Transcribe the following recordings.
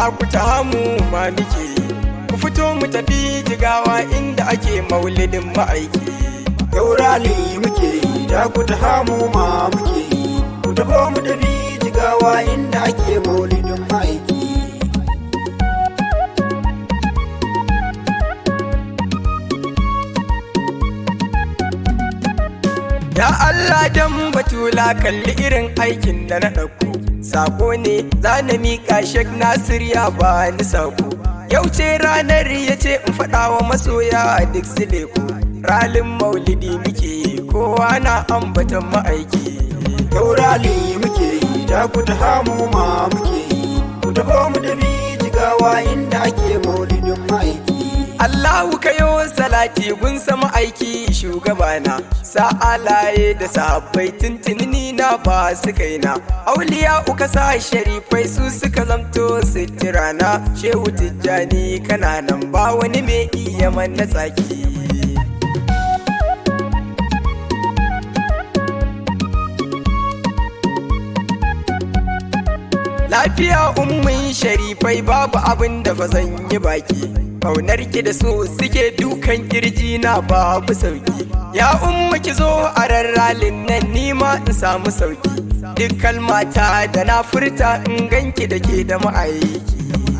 da ku ta hamu ma muke yi. Ku fito mu tafi Jigawa inda ake maulidin ma'aiki. Yau rali muke yi da ku ta hamu ma muke yi. Ku tafi mu tafi Jigawa inda ake maulidin ma'aiki. Ya Allah dan batula kalli irin aikin da na ɗauko. Sako ne za na miƙa Sheikh Nasir ya bani sako. Yau ce ranar ya ce in faɗa wa masoya duk su leko. Ralin maulidi muke yi kowa na ambatan ma'aiki. Yau rali muke yi da ku ta hamu ma muke yi. Ku tafi mu tafi Jigawa inda ake maulidin ma'aiki. Allahu kayo salati gun sama aiki shugabana. Sa'alaye da sahabbai tuntunini na ba su kaina. Auliya uka sa sharifai su suka zamto sitirana. Shehu Tijjani kananan ba wani mai iya manna tsaki. Lafiya ummin sharifai babu abin da ba zan yi baki. Kaunar ki da so suke dukan kirji na babu sauki. Ya umma ki zo a rarralin nan nima in samu sauki. Duk kalmata da na furta in ganki da ke da ma'aiki.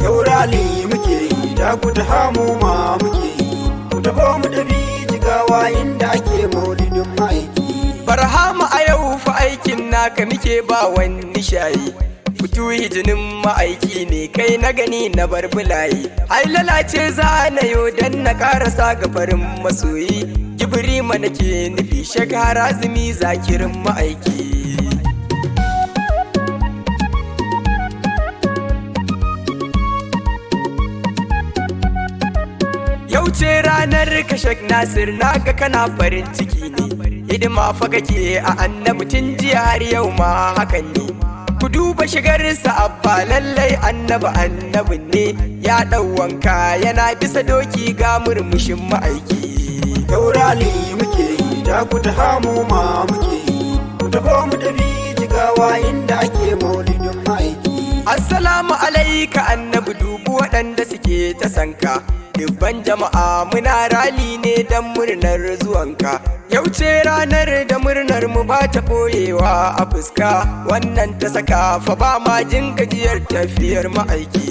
Yau rali muke yi da ku ta hamu ma muke yi. Ku tafi mu tafi Jigawa inda ake maulidin ma'aiki. Barhama a yau fa aikin naka muke ba wani shayi. Fito hijinin ma'aiki ne kai na gani na barbulayi. Ai lalace za na yo dan na karasa ga farin masoyi. Gibrima nake nufi shekara azumi zakirin ma'aiki. Yau ce ranar ka Sheikh Nasir naga kana farin ciki ne. Hidima fa kake a annabi tun jiya har yau ma hakan ne. Ku duba shigarsa abba lallai annabi ne. Ya ɗau wanka yana bisa doki ga murmushin ma'aiki. Yau rali muke yi da ku ta hamu ma muke yi. Ku tafi mu tafi Jigawa inda ake maulidin ma'aiki. Assalamu alaika annabi dubu waɗanda suke ta sanka. Dubban jama'a muna rali ne don murnar zuwanka. Yau ce ranar da murnar mu ba ta ɓoyewa a fuska. Wannan ta saka fa ba ma jin gajiyar tafiyar ma'aiki.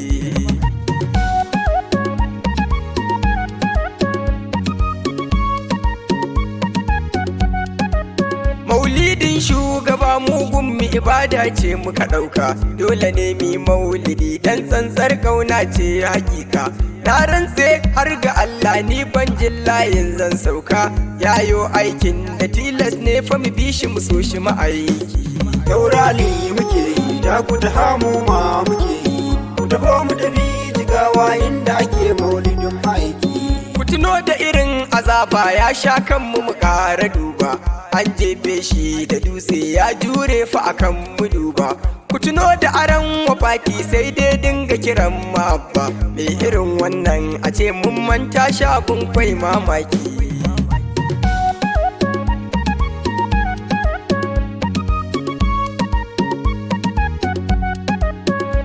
Maulidin shugaba mugun mu ibada ce muka ɗauka. Dole ne mi maulidi dan tsantsar kauna ce hakika. Na rantse har ga Allah ni ban jin layin zan sauka. Yayo aikin da tilas ne fa mu bi shi mu so shi ma'aiki. Yau rali muke yi da ku ta hamu ma muke yi. Ku tafi mu tafi Jigawa inda ake maulidin ma'aiki. Ku tuno da irin azaba ya sha kanmu mu ƙara duba. An jefe shi da dutse ya jure fa akan mu duba. Ku tuno da aran wafati sai dai dinga kiran mabba. Me irin wannan a ce mun manta shagun kwai mamaki.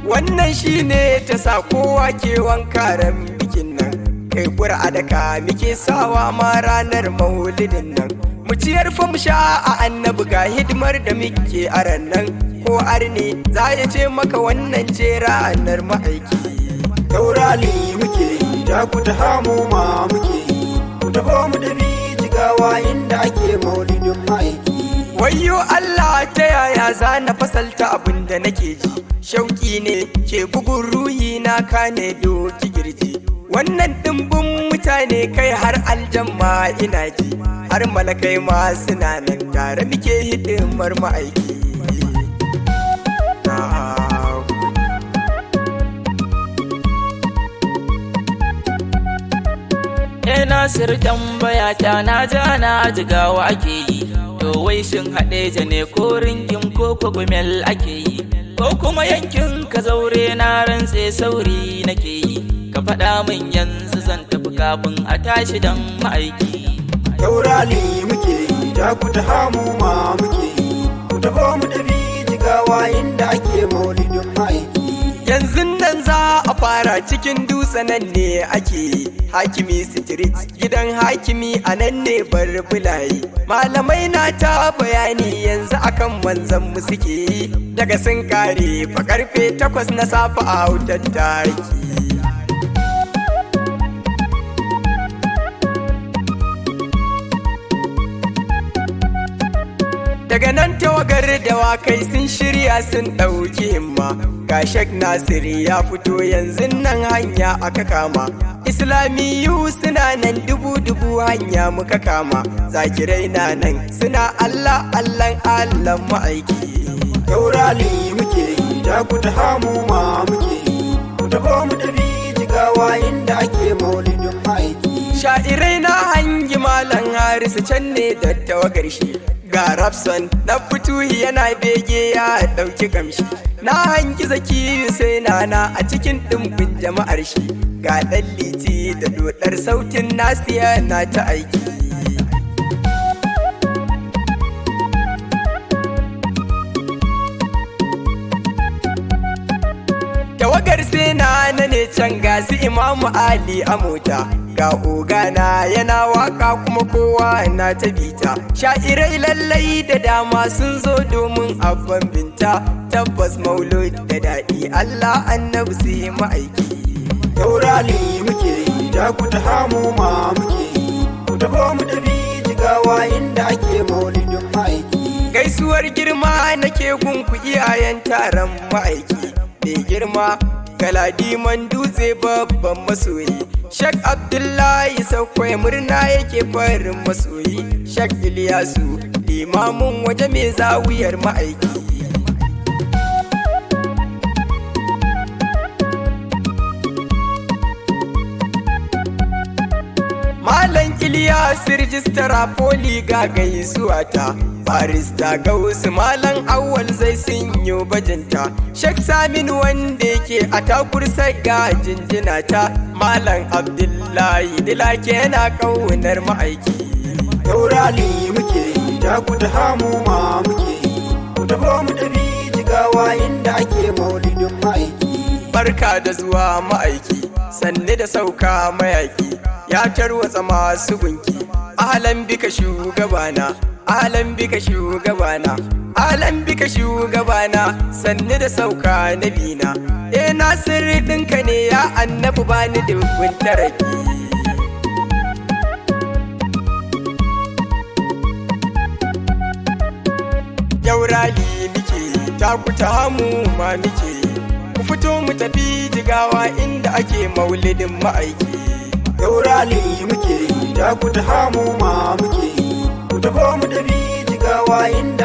Wannan shine ta sa kowa ke wanka ran bikin nan. Kai ƙura daka muke sawa ma ranar maulidin nan. Mu ciyar fa mu sha a annabi ga hidimar da muke a nan. Ko arne za ya ce maka wannan ce ranar ma'aiki. Yau rali muke yi da ku ta hamu ma muke yi. Ku tafi mu tafi Jigawa inda ake maulidin ma'aiki. Wayyo Allah ta yaya za na fasalta abin da nake ji. Shauƙi ne ke bugun ruhi na kane doki girji. Wannan ɗimbin mutane kai har aljamma ina ji. Har malakai ma suna nan tare muke hidimar ma'aiki. Nasir tambaya ta na jana Jigawa ake yi. To wai shin Haɗeja ne ko ringin ko Gumel ake yi. Ko kuma yankin Kazaure na rantse sauri nake yi. Ka faɗa min yanzu zan tafi kafin a tashi dan ma'aiki. Yau rali muke yi da ku ta hamu ma muke yi. Ku tafi mu tafi Jigawa inda ake maulidin ma'aiki. yanzu nan za a fara cikin dutse nan ne ake hakimi street gidan hakimi a nan ne bar bulaye malamai na ta bayani yanzu akan manzan mu suke yi daga sun kare fa karfe 8 na safe a hautar taki daga nan tawagar dawakai sun shirya sun ɗauki himma ga Sheikh Nasir ya fito yanzu nan hanya aka kama Islamiyu suna nan dubu hanya muka kama zakirai na nan suna Allah Allah Allah ma'aiki Yaurali muke yi da ku ta hamu ma muke yi ku taho mu tafi jigawa inda ake maulidin ma'aiki sha'irai na hangi malam Harisu can ne da tawagar shi ga Rapson na fituhi yana bege ya ɗauki kamshi na hangi Zakiyu sai nana a cikin ɗimbin jama'ar shi ga ɗan liti da dodar sautin nasiya na ta aiki tawagar sai nana ne can ga su Imamu Ali a mota ga ogana yana waka kuma kowa na ta bita sha'irai lallai da dama sun zo domin abban binta tabbas maulud da daɗi Allah annabi sai ma'aiki Yaurali muke yi da ku ta hamu ma muke yi ku taho mu tafi jigawa inda ake maulidin ma'aiki gaisuwar girma nake gunku iyayen taron ma'aiki mai girma Galadiman dutse babban masoyi Sheikh Abdullahi Saukwai murna yake farin masoyi Sheikh Ilyasu limamin waje mai zawiyar ma'aiki Malam Ilyasu rijistara foli ga gaisuwa ta barista Gausu Malam Awwal zai sinyo bajinta Sheikh Samin wanda yake a takursa ga jinjina ta Malam Abdullahi Dilake yana kaunar ma'aiki Yaurali muke yi da ku ta hamu ma muke yi ku taho mu tafi jigawa inda ake maulidin ma'aiki barka da zuwa ma'aiki sanne da sauka mayaki ya tarwatsa masu gunki ahlan bika shugabana ahlan bika shugabana ahlan bika shugabana sanne da sauka nabina Nasir ɗinka ne ya annabi bani dubin taraki Yaurali muke ta ku ta hamu ma muke ku fito mu tafi jigawa inda ake maulidin ma'aiki Yaurali muke yi da ku ta hamu ma muke yi ku taho mu tafi jigawa inda